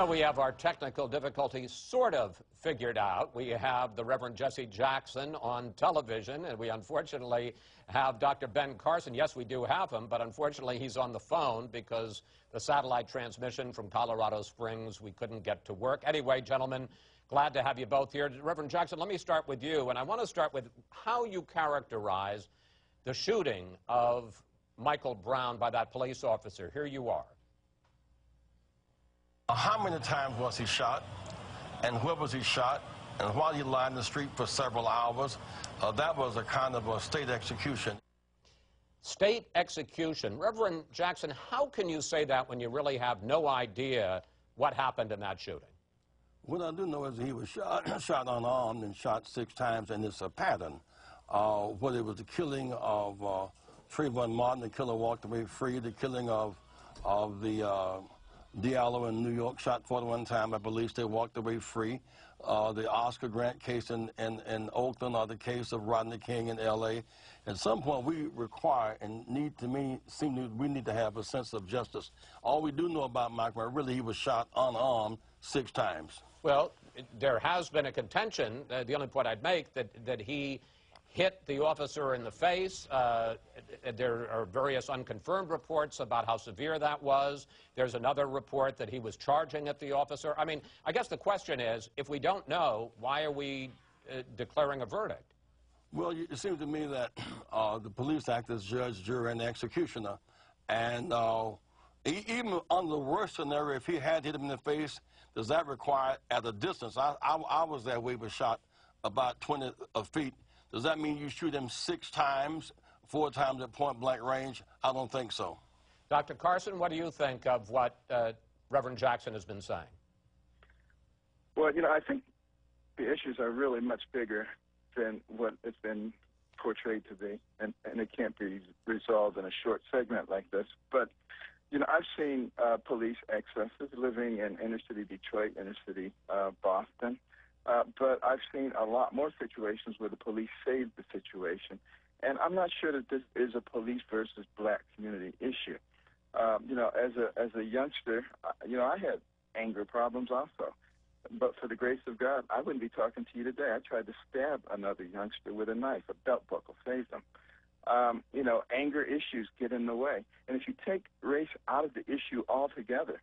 Well, we have our technical difficulties sort of figured out. We have the Reverend Jesse Jackson on television, and we unfortunately have Dr. Ben Carson. Yes, we do have him, but unfortunately he's on the phone because the satellite transmission from Colorado Springs we couldn't get to work. Anyway, gentlemen, glad to have you both here. Reverend Jackson, let me start with you, and I want to start with how you characterize the shooting of Michael Brown by that police officer. Here you are. How many times was he shot, and where was he shot, and while he lined the street for several hours? That was a kind of a state execution. State execution. Reverend Jackson, how can you say that when you really have no idea what happened in that shooting? What I do know is he was shot unarmed and shot 6 times, and it's a pattern. Whether it was the killing of Trayvon Martin, the killer walked away free, the killing of the Diallo in New York, shot 41 times. I believe they walked away free. The Oscar Grant case in Oakland, or the case of Rodney King in L.A. At some point, we require and need we need to have a sense of justice. All we do know about Michael, really, he was shot unarmed 6 times. Well, there has been a contention, the only point I'd make, that he hit the officer in the face. There are various unconfirmed reports about how severe that was. There's another report that he was charging at the officer. I mean, I guess the question is, if we don't know, why are we declaring a verdict? Well, it seems to me that the police act as judge, jury, and executioner. And even under the worst scenario, if he had hit him in the face, does that require at a distance? I was that way, was shot about 20 feet. Does that mean you shoot him 6 times, 4 times at point-blank range? I don't think so. Dr. Carson, what do you think of what Reverend Jackson has been saying? Well, you know, I think the issues are really much bigger than what it's been portrayed to be, and it can't be resolved in a short segment like this. But, you know, I've seen police excesses living in inner-city Detroit, inner-city Boston. But I've seen a lot more situations where the police saved the situation. And I'm not sure that this is a police versus black community issue. You know, as a youngster, you know, I had anger problems also. But for the grace of God, I wouldn't be talking to you today. I tried to stab another youngster with a knife. A belt buckle saved him. You know, anger issues get in the way. And if you take race out of the issue altogether,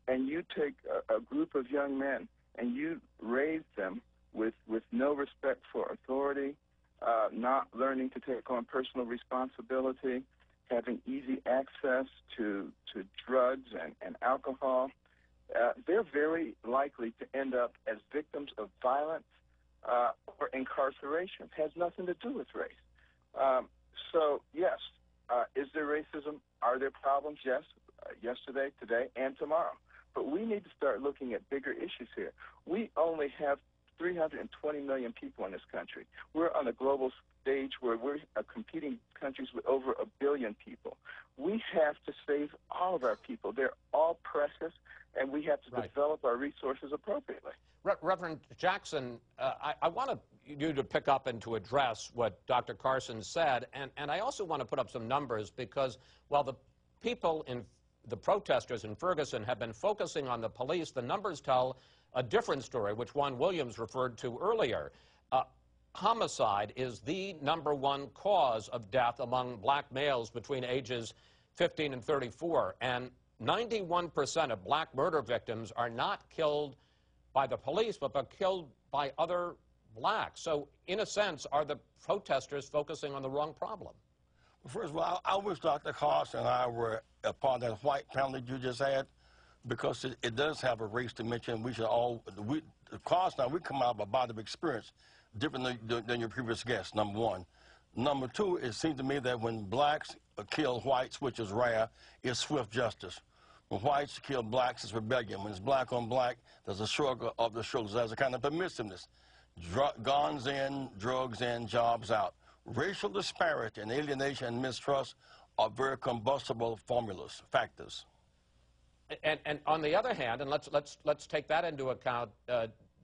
and you take a group of young men and you raise them with no respect for authority, not learning to take on personal responsibility, having easy access to drugs and alcohol, they're very likely to end up as victims of violence or incarceration. It has nothing to do with race. So, yes, is there racism? Are there problems? Yes, yesterday, today, and tomorrow. But we need to start looking at bigger issues here. We only have 320 million people in this country. We're on a global stage where we're competing countries with over 1 billion people. We have to save all of our people. They're all precious, and we have to develop our resources appropriately. Reverend Jackson, I want you to pick up and to address what Dr. Carson said, and I also want to put up some numbers, because while the people the protesters in Ferguson have been focusing on the police, the numbers tell a different story, which Juan Williams referred to earlier. Homicide is the #1 cause of death among black males between ages 15 and 34, and 91% of black murder victims are not killed by the police, but killed by other blacks. So, in a sense, are the protesters focusing on the wrong problem? First of all, I wish Dr. Carson and I were a part of that white panel that you just had, because it does have a race dimension. We should all, Carson and I, we come out of a body of experience different than your previous guests, #1. #2, it seems to me that when blacks kill whites, which is rare, it's swift justice. When whites kill blacks, it's rebellion. When it's black on black, there's a shrug of the shoulders. There's a kind of permissiveness. Guns in, drugs in, jobs out. Racial disparity and alienation and mistrust are very combustible factors. And on the other hand, and let's take that into account,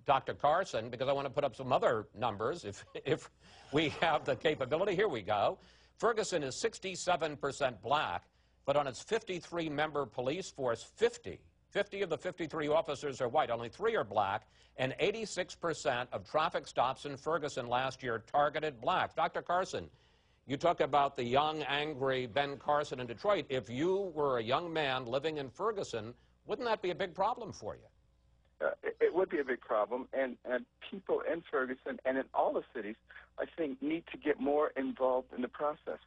Dr. Carson, because I want to put up some other numbers if we have the capability. Here we go. Ferguson is 67% black, but on its 53-member police force, 50 50 of the 53 officers are white, only 3 are black, and 86% of traffic stops in Ferguson last year targeted blacks. Dr. Carson, you talk about the young, angry Ben Carson in Detroit. If you were a young man living in Ferguson, wouldn't that be a big problem for you? It would be a big problem, and people in Ferguson and in all the cities, I think, need to get more involved in the process.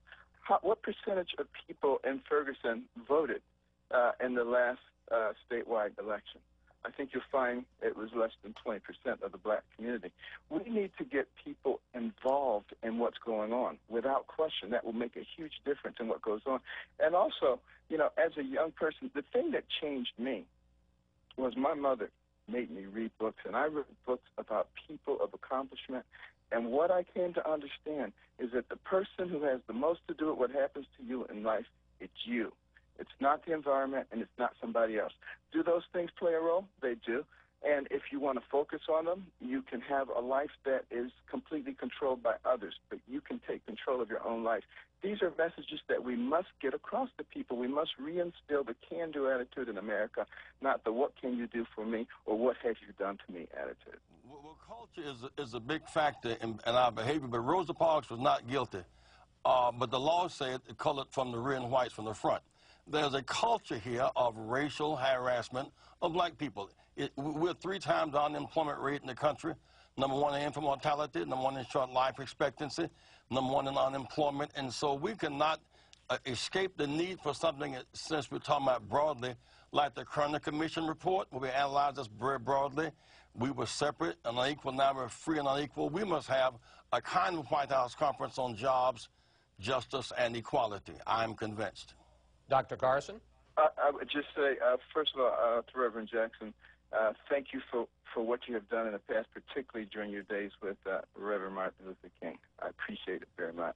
What percentage of people in Ferguson voted in the last statewide election? I think you'll find it was less than 20% of the black community. We need to get people involved in what's going on. Without question, that will make a huge difference in what goes on. And also, you know, as a young person, the thing that changed me was my mother made me read books, and I read books about people of accomplishment. And what I came to understand is that the person who has the most to do with what happens to you in life, it's you. It's not the environment, and it's not somebody else. Do those things play a role? They do. And if you want to focus on them, you can have a life that is completely controlled by others, but you can take control of your own life. These are messages that we must get across to people. We must reinstill the can-do attitude in America, not the what can you do for me or what have you done to me attitude. Well, culture is a big factor in our behavior, but Rosa Parks was not guilty. But the law said it colored from the rear and whites from the front. There's a culture here of racial harassment of black people. We're 3 times the unemployment rate in the country. Number 1 in infant mortality, number 1 in short life expectancy, number 1 in unemployment. And so we cannot escape the need for something, since we're talking about broadly, like the Kerner Commission report, where we analyze this very broadly. We were separate and unequal, now we're free and unequal. We must have a kind of White House conference on jobs, justice, and equality. I'm convinced. Dr. Carson? I would just say, first of all, to Reverend Jackson, thank you for what you have done in the past, particularly during your days with Reverend Martin Luther King. I appreciate it very much.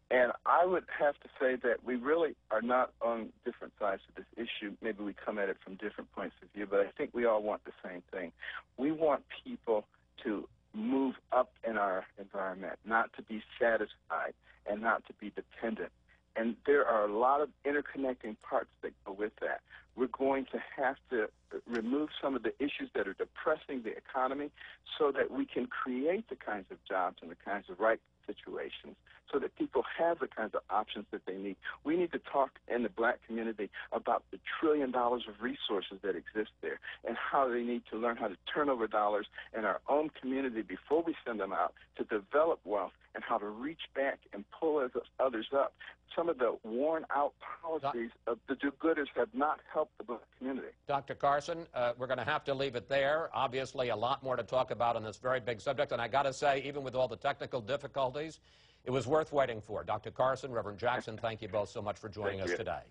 And I would have to say that we really are not on different sides of this issue. Maybe we come at it from different points of view, but I think we all want the same thing. We want people to move up in our environment, not to be satisfied and not to be dependent. And there are a lot of interconnecting parts that go with that. We're going to have to remove some of the issues that are depressing the economy so that we can create the kinds of jobs and the kinds of right situations so that people have the kinds of options that they need. We need to talk in the black community about the $1 trillion of resources that exist there and how they need to learn how to turn over dollars in our own community before we send them out to develop wealth, and how to reach back and pull others up. Some of the worn-out policies of the do-gooders have not helped the black community. Dr. Carson, we're going to have to leave it there. Obviously, a lot more to talk about on this very big subject, and I got to say, even with all the technical difficulties, it was worth waiting for. Dr. Carson, Reverend Jackson, thank you both so much for joining us today.